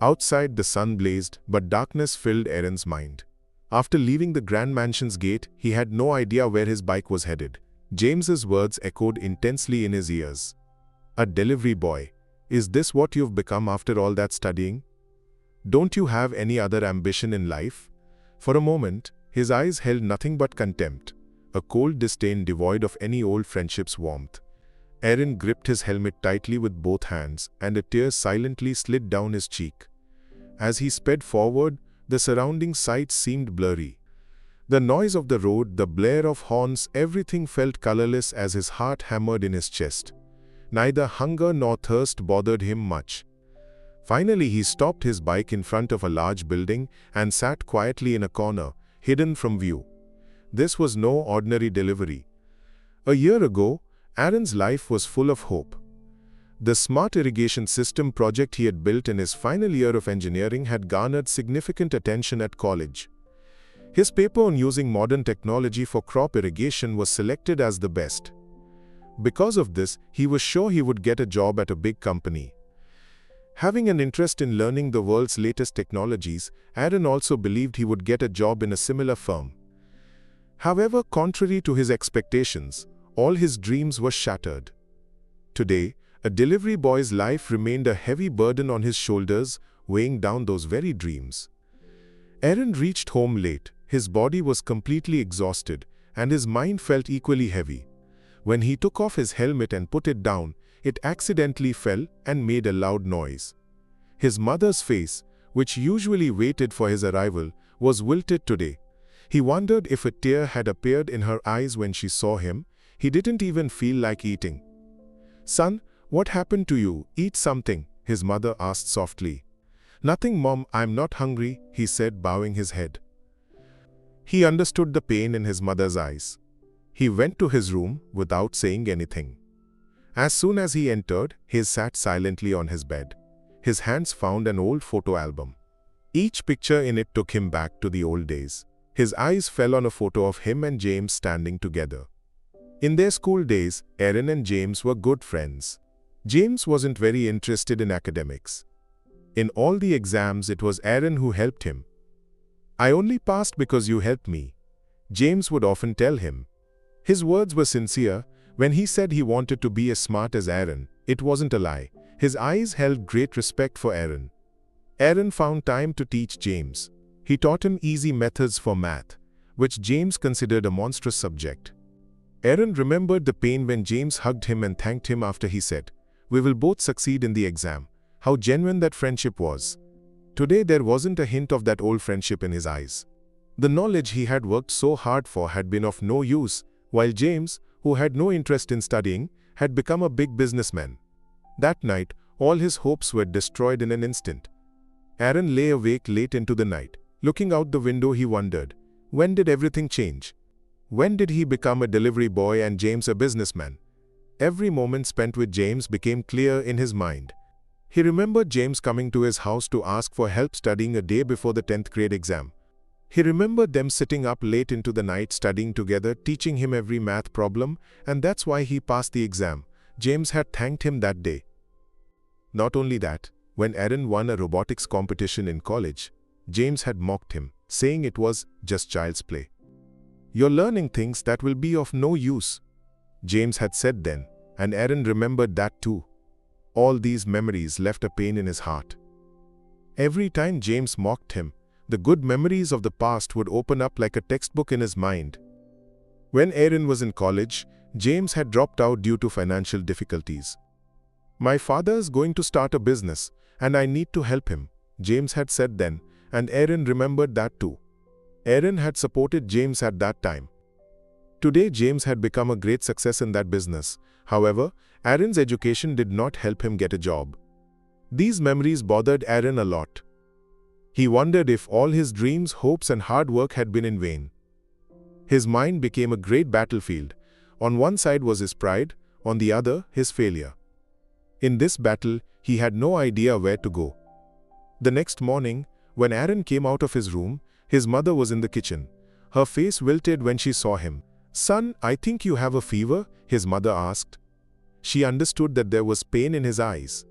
Outside, the sun blazed, but darkness filled Aaron's mind. After leaving the grand mansion's gate, he had no idea where his bike was headed. James's words echoed intensely in his ears. A delivery boy. Is this what you've become after all that studying? Don't you have any other ambition in life? For a moment, his eyes held nothing but contempt, a cold disdain devoid of any old friendship's warmth. Aaron gripped his helmet tightly with both hands, and a tear silently slid down his cheek. As he sped forward, the surrounding sights seemed blurry. The noise of the road, the blare of horns, everything felt colorless as his heart hammered in his chest. Neither hunger nor thirst bothered him much. Finally, he stopped his bike in front of a large building and sat quietly in a corner, hidden from view. This was no ordinary delivery. A year ago, Aaron's life was full of hope. The smart irrigation system project he had built in his final year of engineering had garnered significant attention at college. His paper on using modern technology for crop irrigation was selected as the best. Because of this, he was sure he would get a job at a big company. Having an interest in learning the world's latest technologies, Aaron also believed he would get a job in a similar firm. However, contrary to his expectations, all his dreams were shattered. Today, a delivery boy's life remained a heavy burden on his shoulders, weighing down those very dreams. Aaron reached home late. His body was completely exhausted, and his mind felt equally heavy. When he took off his helmet and put it down, it accidentally fell and made a loud noise. His mother's face, which usually waited for his arrival, was wilted today. He wondered if a tear had appeared in her eyes when she saw him. He didn't even feel like eating. "Son, what happened to you? Eat something," his mother asked softly. "Nothing, Mom, I'm not hungry," he said, bowing his head. He understood the pain in his mother's eyes. He went to his room without saying anything. As soon as he entered, he sat silently on his bed. His hands found an old photo album. Each picture in it took him back to the old days. His eyes fell on a photo of him and James standing together. In their school days, Aaron and James were good friends. James wasn't very interested in academics. In all the exams, it was Aaron who helped him. "I only passed because you helped me," James would often tell him. His words were sincere. When he said he wanted to be as smart as Aaron, it wasn't a lie. His eyes held great respect for Aaron. Aaron found time to teach James. He taught him easy methods for math, which James considered a monstrous subject. Aaron remembered the pain when James hugged him and thanked him after he said, "We will both succeed in the exam." How genuine that friendship was. Today there wasn't a hint of that old friendship in his eyes. The knowledge he had worked so hard for had been of no use, while James, who had no interest in studying, had become a big businessman. That night, all his hopes were destroyed in an instant. Aaron lay awake late into the night. Looking out the window, he wondered, when did everything change? When did he become a delivery boy and James a businessman? Every moment spent with James became clear in his mind. He remembered James coming to his house to ask for help studying a day before the 10th grade exam. He remembered them sitting up late into the night studying together, teaching him every math problem, and that's why he passed the exam. James had thanked him that day. Not only that, when Aaron won a robotics competition in college, James had mocked him, saying it was just child's play. "You're learning things that will be of no use," James had said then, and Aaron remembered that too. All these memories left a pain in his heart. Every time James mocked him, the good memories of the past would open up like a textbook in his mind. When Aaron was in college, James had dropped out due to financial difficulties. "My father's going to start a business, and I need to help him," James had said then, and Aaron remembered that too. Aaron had supported James at that time. Today, James had become a great success in that business. However, Aaron's education did not help him get a job. These memories bothered Aaron a lot. He wondered if all his dreams, hopes, and hard work had been in vain. His mind became a great battlefield. On one side was his pride, on the other, his failure. In this battle, he had no idea where to go. The next morning, when Aaron came out of his room, his mother was in the kitchen. Her face wilted when she saw him. "Son, I think you have a fever?" his mother asked. She understood that there was pain in his eyes.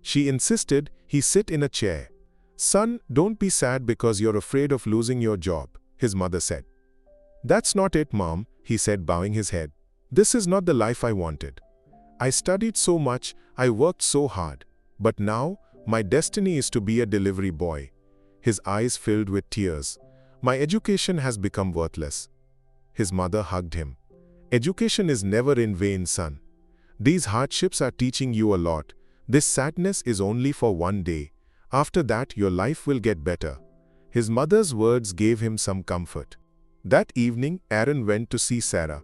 She insisted, He sat in a chair. "Son, don't be sad because you're afraid of losing your job," his mother said. "That's not it, Mom," he said, bowing his head. "This is not the life I wanted. I studied so much, I worked so hard. But now, my destiny is to be a delivery boy." His eyes filled with tears. "My education has become worthless." His mother hugged him. "Education is never in vain, son. These hardships are teaching you a lot. This sadness is only for one day. After that, your life will get better." His mother's words gave him some comfort. That evening, Aaron went to see Sarah.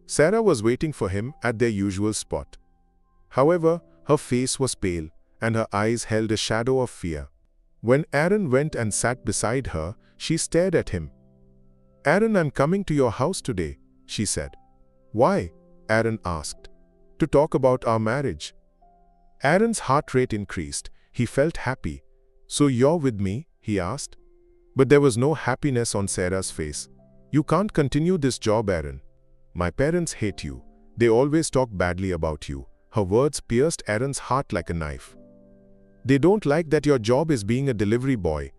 Sarah was waiting for him at their usual spot. However, her face was pale, and her eyes held a shadow of fear. When Aaron went and sat beside her, she stared at him. "Aaron, I'm coming to your house today," she said. "Why?" Aaron asked. "To talk about our marriage." Aaron's heart rate increased. He felt happy. "So you're with me?" he asked. But there was no happiness on Sarah's face. "You can't continue this job, Aaron. My parents hate you. They always talk badly about you." Her words pierced Aaron's heart like a knife. "They don't like that your job is being a delivery boy.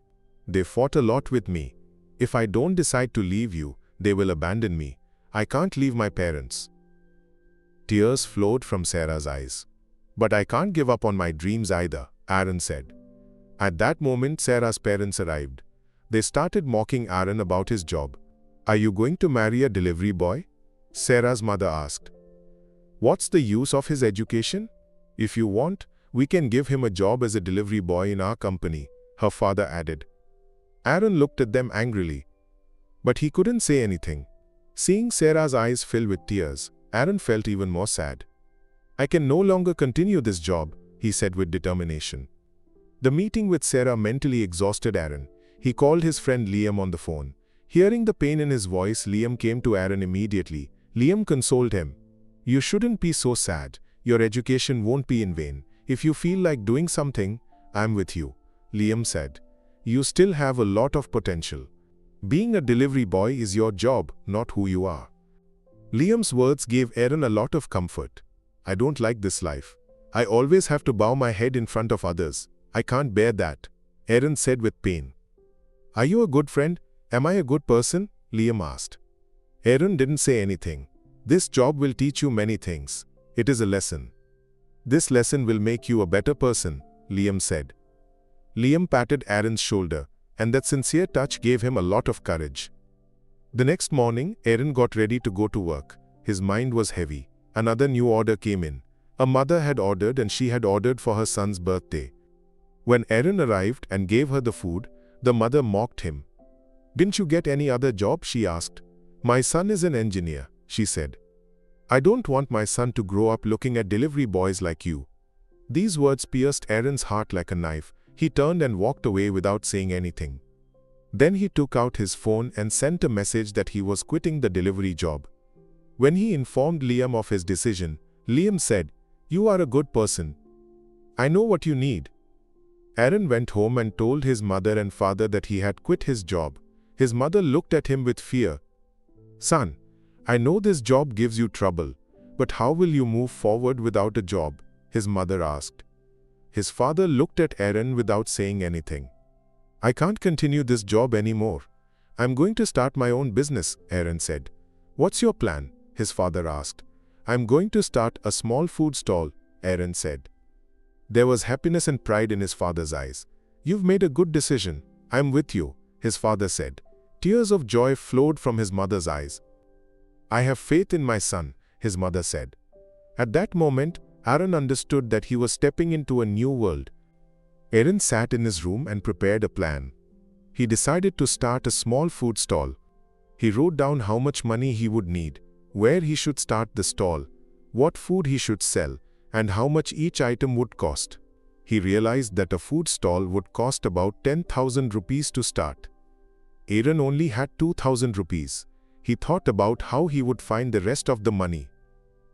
They fought a lot with me. If I don't decide to leave you, they will abandon me. I can't leave my parents." Tears flowed from Sarah's eyes. "But I can't give up on my dreams either," Aaron said. At that moment, Sarah's parents arrived. They started mocking Aaron about his job. "Are you going to marry a delivery boy?" Sarah's mother asked. "What's the use of his education? If you want, we can give him a job as a delivery boy in our company," her father added. Aaron looked at them angrily. But he couldn't say anything. Seeing Sarah's eyes fill with tears, Aaron felt even more sad. "I can no longer continue this job," he said with determination. The meeting with Sarah mentally exhausted Aaron. He called his friend Liam on the phone. Hearing the pain in his voice, Liam came to Aaron immediately. Liam consoled him. "You shouldn't be so sad. Your education won't be in vain. If you feel like doing something, I'm with you," Liam said. "You still have a lot of potential. Being a delivery boy is your job, not who you are." Liam's words gave Aaron a lot of comfort. "I don't like this life. I always have to bow my head in front of others. I can't bear that," Aaron said with pain. "Are you a good friend? Am I a good person?" Liam asked. Aaron didn't say anything. "This job will teach you many things. It is a lesson. This lesson will make you a better person," Liam said. Liam patted Aaron's shoulder, and that sincere touch gave him a lot of courage. The next morning, Aaron got ready to go to work. His mind was heavy. Another new order came in. A mother had ordered, and she had ordered for her son's birthday. When Aaron arrived and gave her the food, the mother mocked him. "Didn't you get any other job?" she asked. "My son is an engineer," she said. "I don't want my son to grow up looking at delivery boys like you." These words pierced Aaron's heart like a knife. He turned and walked away without saying anything. Then he took out his phone and sent a message that he was quitting the delivery job. When he informed Liam of his decision, Liam said, "You are a good person. I know what you need." Aaron went home and told his mother and father that he had quit his job. His mother looked at him with fear. "Son, I know this job gives you trouble, but how will you move forward without a job?" his mother asked. His father looked at Aaron without saying anything. "I can't continue this job anymore. I'm going to start my own business," Aaron said. "What's your plan?" his father asked. "I'm going to start a small food stall," Aaron said. There was happiness and pride in his father's eyes. "You've made a good decision. I'm with you," his father said. Tears of joy flowed from his mother's eyes. "I have faith in my son," his mother said. At that moment, Aaron understood that he was stepping into a new world. Aaron sat in his room and prepared a plan. He decided to start a small food stall. He wrote down how much money he would need, where he should start the stall, what food he should sell, and how much each item would cost. He realized that a food stall would cost about 10,000 rupees to start. Aaron only had 2,000 rupees. He thought about how he would find the rest of the money.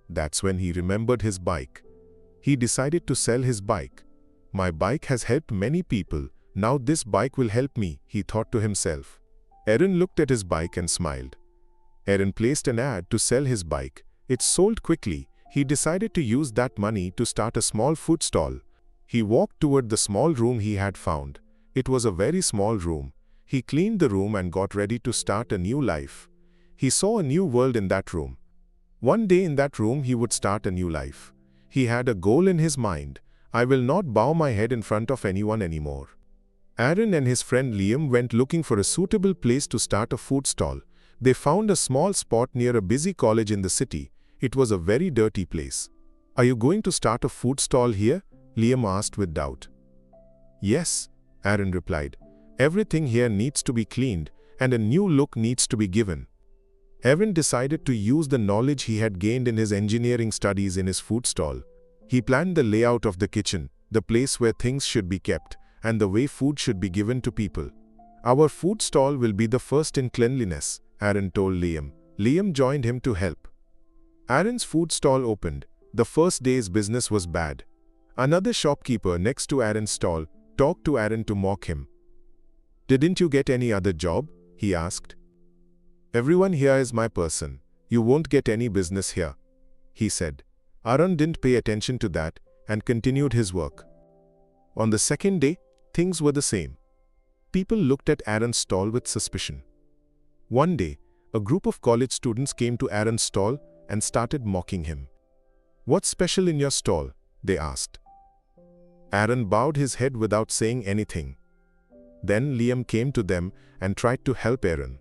That's when he remembered his bike. He decided to sell his bike. "My bike has helped many people. Now this bike will help me," he thought to himself. Aaron looked at his bike and smiled. Aaron placed an ad to sell his bike. It sold quickly. He decided to use that money to start a small food stall. He walked toward the small room he had found. It was a very small room. He cleaned the room and got ready to start a new life. He saw a new world in that room. One day in that room he would start a new life. He had a goal in his mind. I will not bow my head in front of anyone anymore. Aaron and his friend Liam went looking for a suitable place to start a food stall. They found a small spot near a busy college in the city. It was a very dirty place. Are you going to start a food stall here? Liam asked with doubt. Yes, Aaron replied. Everything here needs to be cleaned, and a new look needs to be given. Aaron decided to use the knowledge he had gained in his engineering studies in his food stall. He planned the layout of the kitchen, the place where things should be kept, and the way food should be given to people. Our food stall will be the first in cleanliness, Aaron told Liam. Liam joined him to help. Aaron's food stall opened. The first day's business was bad. Another shopkeeper next to Aaron's stall talked to Aaron to mock him. Didn't you get any other job? He asked. Everyone here is my person. You won't get any business here, he said. Aaron didn't pay attention to that and continued his work. On the second day, things were the same. People looked at Aaron's stall with suspicion. One day, a group of college students came to Aaron's stall and started mocking him. What's special in your stall? They asked. Aaron bowed his head without saying anything. Then Liam came to them and tried to help Aaron.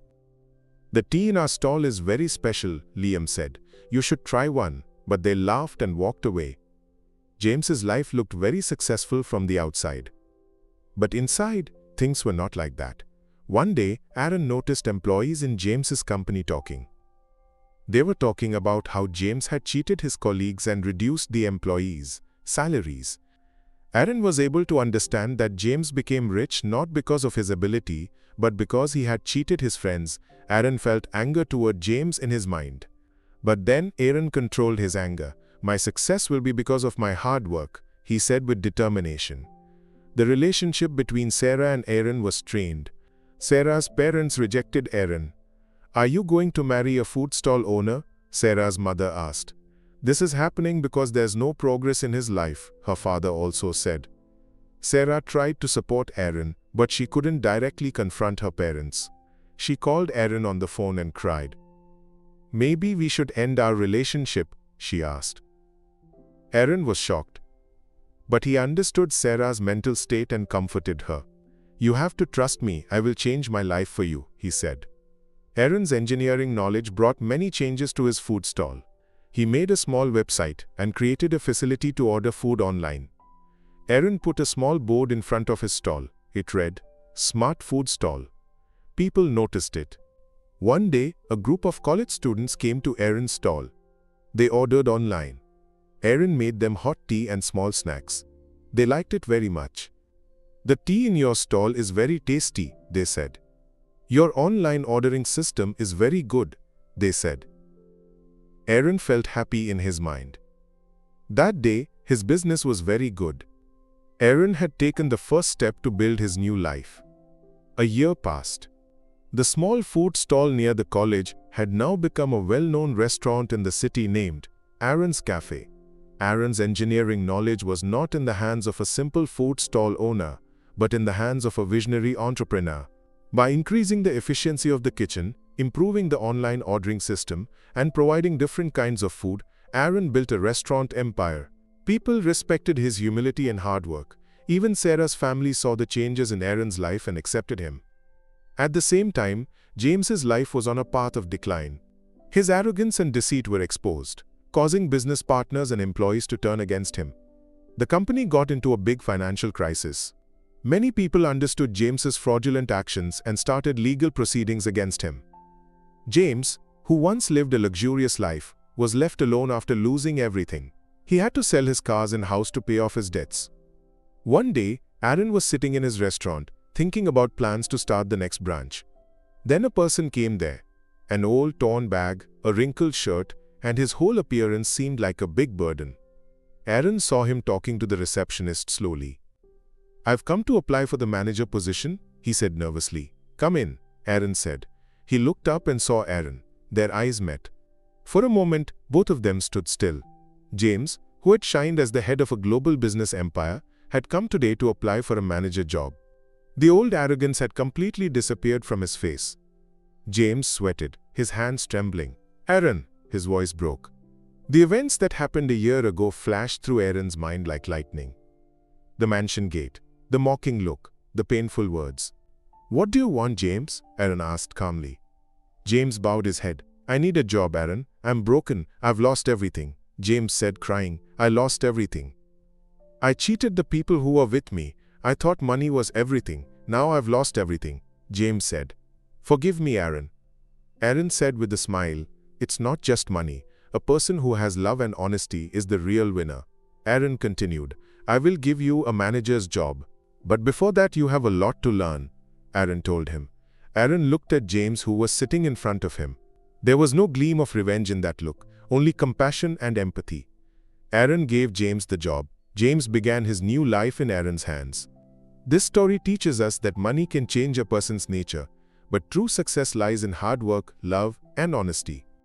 The tea in our stall is very special, Liam said. You should try one, but they laughed and walked away. James's life looked very successful from the outside. But inside, things were not like that. One day, Aaron noticed employees in James's company talking. They were talking about how James had cheated his colleagues and reduced the employees' salaries. Aaron was able to understand that James became rich not because of his ability, but because he had cheated his friends. Aaron felt anger toward James in his mind. But then Aaron controlled his anger. My success will be because of my hard work, he said with determination. The relationship between Sarah and Aaron was strained. Sarah's parents rejected Aaron. Are you going to marry a food stall owner? Sarah's mother asked. This is happening because there's no progress in his life, her father also said. Sarah tried to support Aaron, but she couldn't directly confront her parents. She called Aaron on the phone and cried. Maybe we should end our relationship, she asked. Aaron was shocked. But he understood Sarah's mental state and comforted her. You have to trust me, I will change my life for you, he said. Aaron's engineering knowledge brought many changes to his food stall. He made a small website and created a facility to order food online. Aaron put a small board in front of his stall. It read, Smart Food Stall. People noticed it. One day, a group of college students came to Aaron's stall. They ordered online. Aaron made them hot tea and small snacks. They liked it very much. The tea in your stall is very tasty, they said. Your online ordering system is very good, they said. Aaron felt happy in his mind. That day, his business was very good. Aaron had taken the first step to build his new life. A year passed. The small food stall near the college had now become a well-known restaurant in the city named Aaron's Cafe. Aaron's engineering knowledge was not in the hands of a simple food stall owner, but in the hands of a visionary entrepreneur. By increasing the efficiency of the kitchen, improving the online ordering system, and providing different kinds of food, Aaron built a restaurant empire. People respected his humility and hard work. Even Sarah's family saw the changes in Aaron's life and accepted him. At the same time, James's life was on a path of decline. His arrogance and deceit were exposed, causing business partners and employees to turn against him. The company got into a big financial crisis. Many people understood James's fraudulent actions and started legal proceedings against him. James, who once lived a luxurious life, was left alone after losing everything. He had to sell his cars and house to pay off his debts. One day, Aaron was sitting in his restaurant, thinking about plans to start the next branch. Then a person came there. An old torn bag, a wrinkled shirt, and his whole appearance seemed like a big burden. Aaron saw him talking to the receptionist slowly. I've come to apply for the manager position, he said nervously. Come in, Aaron said. He looked up and saw Aaron. Their eyes met. For a moment, both of them stood still. James, who had shined as the head of a global business empire, had come today to apply for a manager job. The old arrogance had completely disappeared from his face. James sweated, his hands trembling. "Aaron," his voice broke. The events that happened a year ago flashed through Aaron's mind like lightning. The mansion gate, the mocking look, the painful words. "What do you want, James?" Aaron asked calmly. James bowed his head. "I need a job, Aaron. I'm broken. I've lost everything." James said, crying, "I lost everything. I cheated the people who were with me. I thought money was everything. Now I've lost everything." James said, "Forgive me, Aaron." Aaron said with a smile, "It's not just money. A person who has love and honesty is the real winner." Aaron continued, "I will give you a manager's job. But before that you have a lot to learn," Aaron told him. Aaron looked at James, who was sitting in front of him. There was no gleam of revenge in that look, only compassion and empathy. Aaron gave James the job. James began his new life in Aaron's hands. This story teaches us that money can change a person's nature, but true success lies in hard work, love, and honesty.